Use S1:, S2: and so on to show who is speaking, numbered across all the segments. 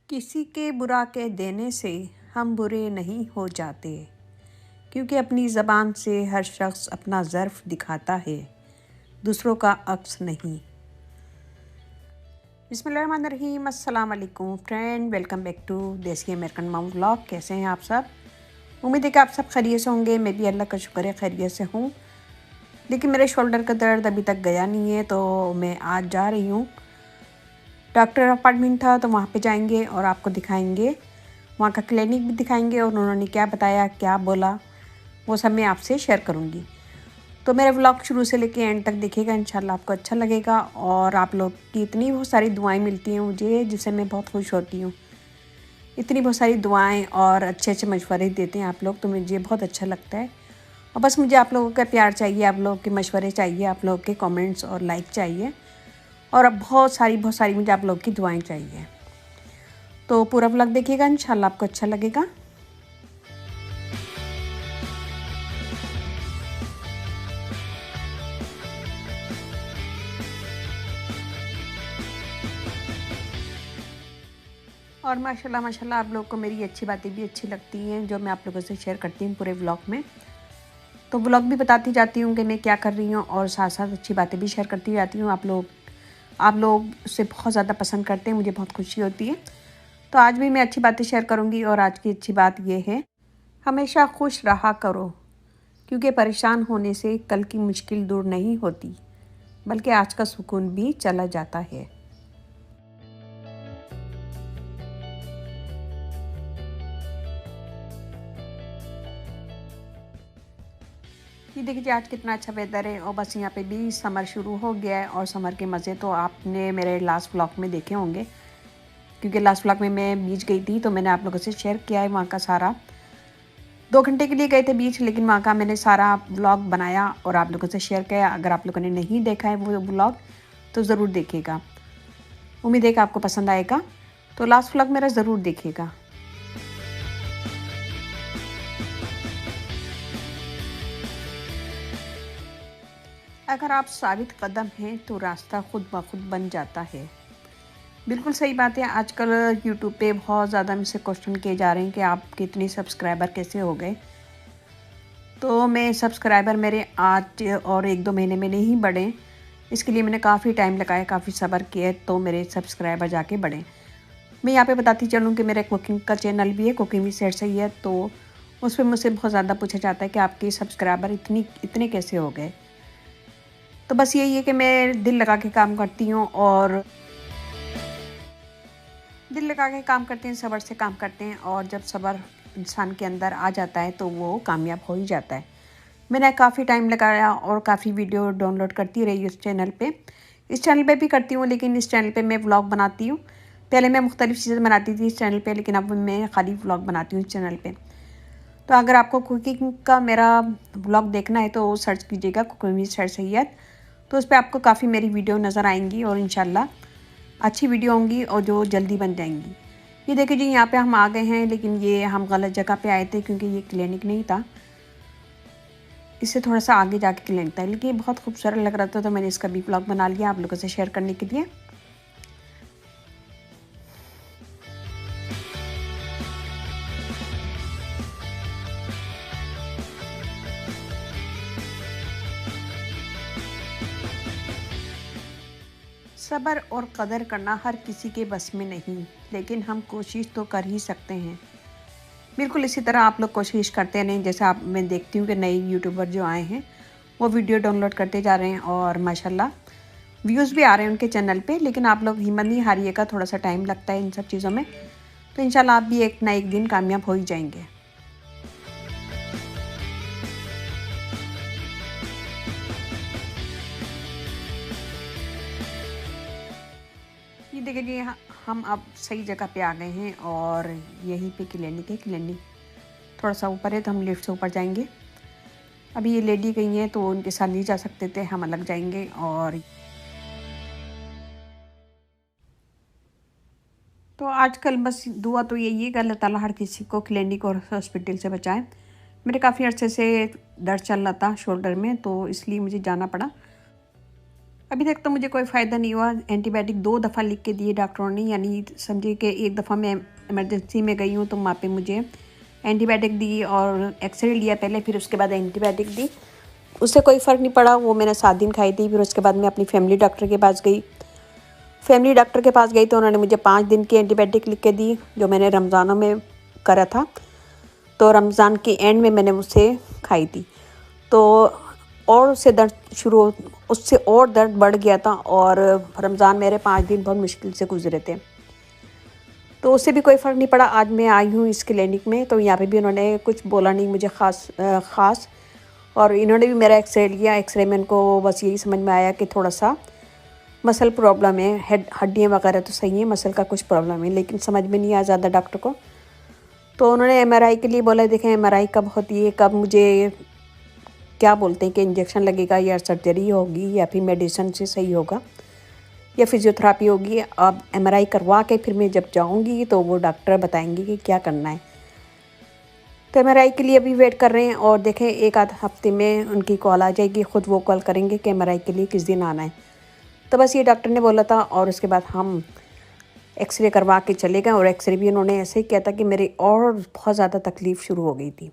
S1: किसी के बुरा कह देने से हम बुरे नहीं हो जाते, क्योंकि अपनी ज़बान से हर शख्स अपना ज़र्फ़ दिखाता है, दूसरों का अक्स नहीं। बिस्मिल्लाहिर्रहमानिर्रहीम। अस्सलाम वालेकुम फ्रेंड, वेलकम बैक टू देसी अमेरिकन मॉम व्लॉग। कैसे हैं आप सब? उम्मीद है कि आप सब खैरियत से होंगे। मैं भी अल्लाह का शुक्र है खैरियत से हूँ, लेकिन मेरे शोल्डर का दर्द अभी तक गया नहीं है, तो मैं आज जा रही हूँ। डॉक्टर अपॉइंटमेंट था तो वहाँ पे जाएंगे और आपको दिखाएंगे, वहाँ का क्लिनिक भी दिखाएंगे और उन्होंने क्या बताया, क्या बोला, वो सब मैं आपसे शेयर करूँगी। तो मेरे व्लॉग शुरू से लेके एंड तक देखिएगा, इंशाल्लाह आपको अच्छा लगेगा। और आप लोग की इतनी बहुत सारी दुआएं मिलती हैं मुझे, जिससे मैं बहुत खुश होती हूँ। इतनी बहुत सारी दुआएं और अच्छे अच्छे मशवरे देते हैं आप लोग, तो मुझे बहुत अच्छा लगता है। और बस मुझे आप लोगों का प्यार चाहिए, आप लोगों के मशवरे चाहिए, आप लोगों के कमेंट्स और लाइक चाहिए, और अब बहुत सारी मुझे आप लोगों की दुआएं चाहिए। तो पूरा व्लॉग देखिएगा, इंशाल्लाह आपको अच्छा लगेगा। और माशाल्लाह माशाल्लाह आप लोगों को मेरी अच्छी बातें भी अच्छी लगती हैं, जो मैं आप लोगों से शेयर करती हूँ पूरे व्लॉग में। तो व्लॉग भी बताती जाती हूँ कि मैं क्या कर रही हूँ, और साथ साथ अच्छी बातें भी शेयर करती जाती हूँ। आप लोग उसे बहुत ज़्यादा पसंद करते हैं, मुझे बहुत खुशी होती है। तो आज भी मैं अच्छी बातें शेयर करूँगी, और आज की अच्छी बात ये है, हमेशा खुश रहा करो, क्योंकि परेशान होने से कल की मुश्किल दूर नहीं होती, बल्कि आज का सुकून भी चला जाता है। ये देखिए आज कितना अच्छा वेदर है, और बस यहाँ पे भी समर शुरू हो गया है। और समर के मज़े तो आपने मेरे लास्ट व्लॉग में देखे होंगे, क्योंकि लास्ट व्लॉग में मैं बीच गई थी, तो मैंने आप लोगों से शेयर किया है वहाँ का सारा। 2 घंटे के लिए गए थे बीच, लेकिन वहाँ का मैंने सारा व्लॉग बनाया और आप लोगों से शेयर किया। अगर आप लोगों ने नहीं देखा है वो व्लॉग, तो ज़रूर देखिएगा। उम्मीद है कि आपको पसंद आएगा, तो लास्ट व्लॉग मेरा ज़रूर देखिएगा। अगर आप साबित कदम हैं तो रास्ता खुद ब खुद बन जाता है। बिल्कुल सही बात है। आजकल यूट्यूब पे बहुत ज़्यादा मुझसे क्वेश्चन किए जा रहे हैं कि आप कितने सब्सक्राइबर कैसे हो गए। तो मैं सब्सक्राइबर मेरे आज और 1-2 महीने में नहीं बढ़े, इसके लिए मैंने काफ़ी टाइम लगाया, काफ़ी सब्र किया, तो मेरे सब्सक्राइबर जाके बढ़े। मैं यहाँ पे बताती चलूँ कि मेरा कुकिंग का चैनल भी है, कुकिंग भी सेट सही है। तो उस पर मुझसे बहुत ज़्यादा पूछा जाता है कि आपके सब्सक्राइबर इतने कैसे हो गए। तो बस यही है कि मैं दिल लगा के काम करती हूँ, और दिल लगा के काम करते हैं, सब्र से काम करते हैं, और जब सब्र इंसान के अंदर आ जाता है तो वो कामयाब हो ही जाता है। मैंने काफ़ी टाइम लगाया और काफ़ी वीडियो डाउनलोड करती रही इस चैनल पे। इस चैनल पे भी करती हूँ, लेकिन इस चैनल पे मैं व्लॉग बनाती हूँ। पहले मैं मुख्तलिफ़ चीज़ें बनाती थी इस चैनल पे, लेकिन अब मैं खाली व्लॉग बनाती हूँ इस चैनल पे। तो अगर आपको कुकिंग का मेरा व्लॉग देखना है तो सर्च कीजिएगा कुकिंग विद सर सैयद। तो उस पर आपको काफ़ी मेरी वीडियो नज़र आएंगी, और इंशाल्लाह अच्छी वीडियो होंगी और जो जल्दी बन जाएंगी। ये देखिए जी, यहाँ पे हम आ गए हैं, लेकिन ये हम गलत जगह पे आए थे, क्योंकि ये क्लिनिक नहीं था, इससे थोड़ा सा आगे जाके क्लिनिक था। लेकिन बहुत खूबसूरत लग रहा था, तो मैंने इसका भी व्लॉग बना लिया आप लोगों से शेयर करने के लिए। सब्र और कदर करना हर किसी के बस में नहीं, लेकिन हम कोशिश तो कर ही सकते हैं। बिल्कुल इसी तरह आप लोग कोशिश करते रहें। जैसे आप मैं देखती हूँ कि नए यूट्यूबर जो आए हैं, वो वीडियो डाउनलोड करते जा रहे हैं, और माशाल्लाह व्यूज़ भी आ रहे हैं उनके चैनल पे। लेकिन आप लोग हिम्मत नहीं हारिएगा, थोड़ा सा टाइम लगता है इन सब चीज़ों में, तो इंशाल्लाह आप भी एक ना एक दिन कामयाब हो ही जाएंगे। ये देखिए जी, हम अब सही जगह पे आ गए हैं, और यहीं पे क्लिनिक है। क्लिनिक थोड़ा सा ऊपर है, तो हम लिफ्ट से ऊपर जाएंगे। अभी ये लेडी गई हैं, तो उनके साथ नहीं जा सकते थे, हम अलग जाएंगे। और तो आजकल बस दुआ तो यही है कि अल्लाह ताला हर किसी को क्लिनिक और हॉस्पिटल से बचाए। मेरे काफ़ी अर्से से दर्द चल रहा था शोल्डर में, तो इसलिए मुझे जाना पड़ा। अभी तक तो मुझे कोई फ़ायदा नहीं हुआ। एंटीबायोटिक 2 दफ़ा लिख के दिए डॉक्टरों ने, यानी समझिए कि एक दफ़ा मैं इमरजेंसी में गई हूँ तो वहाँ पे मुझे एंटीबायोटिक दी और एक्सरे लिया पहले, फिर उसके बाद एंटीबायोटिक दी। उससे कोई फ़र्क नहीं पड़ा, वो मैंने 7 दिन खाई थी। फिर उसके बाद मैं अपनी फैमिली डॉक्टर के पास गई। फैमिली डॉक्टर के पास गई तो उन्होंने मुझे 5 दिन की एंटीबायोटिक लिख के दी, जो मैंने रमज़ानों में करा था। तो रमज़ान के एंड में मैंने उसे खाई थी, तो और उससे और दर्द बढ़ गया था। और रमज़ान मेरे 5 दिन बहुत मुश्किल से गुजरे थे, तो उससे भी कोई फ़र्क नहीं पड़ा। आज मैं आई हूँ इस क्लिनिक में, तो यहाँ पे भी उन्होंने कुछ बोला नहीं मुझे ख़ास। और इन्होंने भी मेरा एक्सरे लिया। एक्सरे में इनको बस यही समझ में आया कि थोड़ा सा मसल प्रॉब्लम है, हड्डियाँ वगैरह तो सही हैं, मसल का कुछ प्रॉब्लम है, लेकिन समझ में नहीं आया ज़्यादा डॉक्टर को। तो उन्होंने एमआरआई के लिए बोला, देखें एमआरआई कब होती है, कब मुझे क्या बोलते हैं कि इंजेक्शन लगेगा या सर्जरी होगी या फिर मेडिसिन से सही होगा या फिजियोथेरापी होगी। अब एमआरआई करवा के फिर मैं जब जाऊंगी तो वो डॉक्टर बताएंगे कि क्या करना है। तो एमआरआई के लिए अभी वेट कर रहे हैं और देखें एक आध हफ्ते में उनकी कॉल आ जाएगी, ख़ुद वो कॉल करेंगे कि एमआरआई के लिए किस दिन आना है। तो बस ये डॉक्टर ने बोला था और उसके बाद हम एक्सरे करवा के चले गए। और एक्सरे भी उन्होंने ऐसे ही किया था कि मेरी और बहुत ज़्यादा तकलीफ़ शुरू हो गई थी।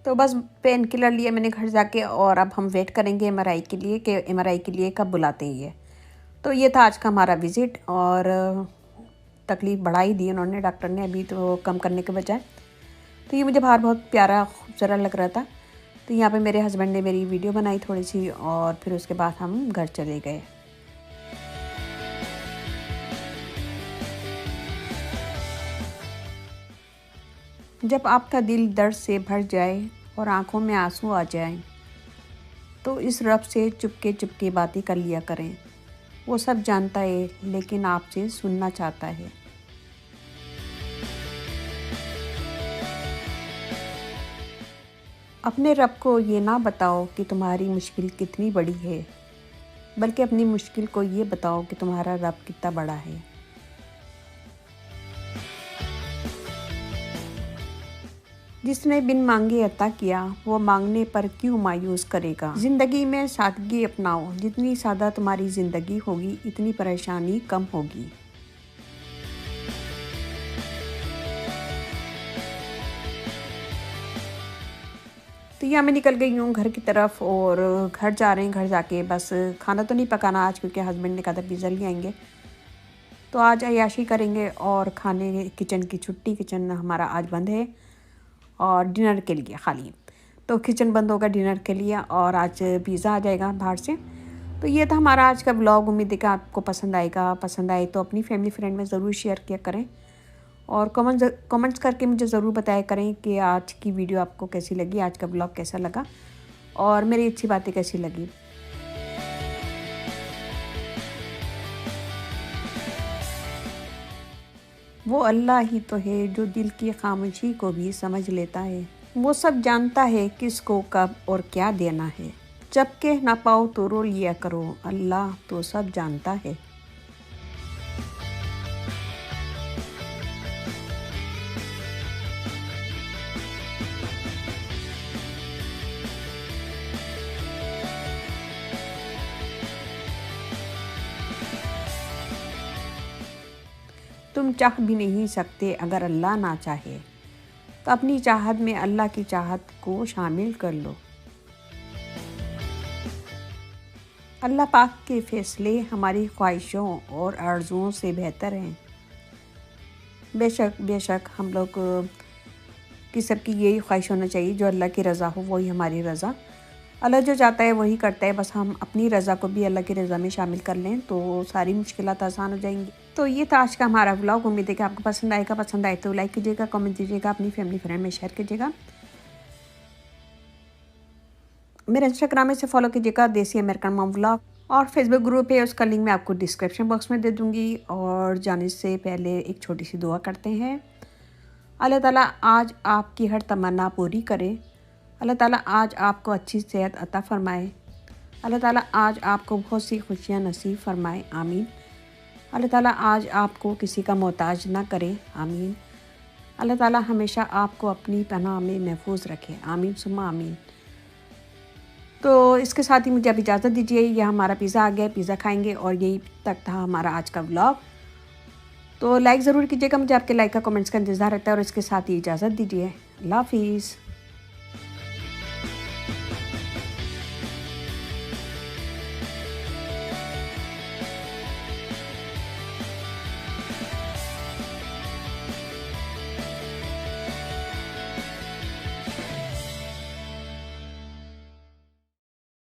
S1: तो बस पेन किलर लिया मैंने घर जाके और अब हम वेट करेंगे एमआरआई के लिए कि एमआरआई के लिए कब बुलाते हैं ये। तो ये था आज का हमारा विज़िट और तकलीफ़ बढ़ा ही दी उन्होंने, डॉक्टर ने, अभी तो कम करने के बजाय। तो ये मुझे बाहर बहुत प्यारा खूबसूरत लग रहा था। तो यहाँ पे मेरे हस्बैंड ने मेरी वीडियो बनाई थोड़ी सी और फिर उसके बाद हम घर चले गए। जब आपका दिल दर्द से भर जाए और आंखों में आंसू आ जाएं, तो इस रब से चुपके चुपके बातें कर लिया करें। वो सब जानता है लेकिन आपसे सुनना चाहता है। अपने रब को ये ना बताओ कि तुम्हारी मुश्किल कितनी बड़ी है, बल्कि अपनी मुश्किल को ये बताओ कि तुम्हारा रब कितना बड़ा है। जिसने बिन मांगे अता किया, वो मांगने पर क्यों मायूस करेगा। जिंदगी में सादगी अपनाओ, जितनी सादा तुम्हारी जिंदगी होगी इतनी परेशानी कम होगी। तो यहाँ मैं निकल गई हूँ घर की तरफ और घर जा रहे हैं। घर जाके बस खाना तो नहीं पकाना आज, क्योंकि हस्बैंड ने कहा था पिज़्ज़ा ले आएंगे, तो आज अय्याशी करेंगे और खाने किचन की छुट्टी, किचन हमारा आज बंद है और डिनर के लिए खाली। तो किचन बंद होगा डिनर के लिए और आज पिज़्ज़ा आ जाएगा बाहर से। तो ये था हमारा आज का व्लॉग। उम्मीद है कि आपको पसंद आएगा। पसंद आए तो अपनी फैमिली फ्रेंड में ज़रूर शेयर किया करें और कमेंट्स करके मुझे ज़रूर बताया करें कि आज की वीडियो आपको कैसी लगी, आज का व्लॉग कैसा लगा और मेरी अच्छी बातें कैसी लगी। वो अल्लाह ही तो है जो दिल की खामोशी को भी समझ लेता है। वो सब जानता है किसको कब और क्या देना है। जब कह ना पाओ तो रो लिया करो, अल्लाह तो सब जानता है। तुम चाह भी नहीं सकते अगर अल्लाह ना चाहे, तो अपनी चाहत में अल्लाह की चाहत को शामिल कर लो। अल्लाह पाक के फ़ैसले हमारी ख्वाहिशों और आरज़ुओं से बेहतर हैं। बेशक हम लोग की सबकी यही ख्वाहिश होना चाहिए, जो अल्लाह की रज़ा हो वही हमारी रज़ा। अल्लाह जो चाहता है वही करता है, बस हम अपनी रज़ा को भी अल्लाह की रज़ा में शामिल कर लें तो सारी मुश्किलात आसान हो जाएंगी। तो ये था आज का हमारा व्लॉग। उम्मीद है कि आपको पसंद आएगा। पसंद आए तो लाइक कीजिएगा, कमेंट दीजिएगा, अपनी फैमिली फ्रेंड में शेयर कीजिएगा। मेरे इंस्टाग्राम में से फॉलो कीजिएगा देसी अमेरिकन मॉम व्लॉग, और फेसबुक ग्रुप है उसका लिंक मैं आपको डिस्क्रिप्शन बॉक्स में दे दूँगी। और जाने से पहले एक छोटी सी दुआ करते हैं। अल्लाह ताला आज आपकी हर तमन्ना पूरी करे। अल्लाह ताला आज आपको अच्छी सेहत अता फ़रमाए। अल्लाह ताला आज आपको बहुत सी खुशियाँ नसीब फ़रमाए, आमीन। अल्लाह ताला आज आपको किसी का मोहताज ना करे, आमीन। अल्लाह ताला हमेशा आपको अपनी पनाह में महफूज रखे, आमीन सुम्मा आमीन। तो इसके साथ ही मुझे अब इजाज़त दीजिए। यह हमारा पिज़्ज़ा आ गया, पिज़्ज़ा खाएंगे और यही तक था हमारा आज का व्लॉग। तो लाइक ज़रूर कीजिएगा, मुझे आपके लाइक का कमेंट्स का इंतज़ार रहता है और इसके साथ ही इजाज़त दीजिए। अल्लाह हाफ़िज़।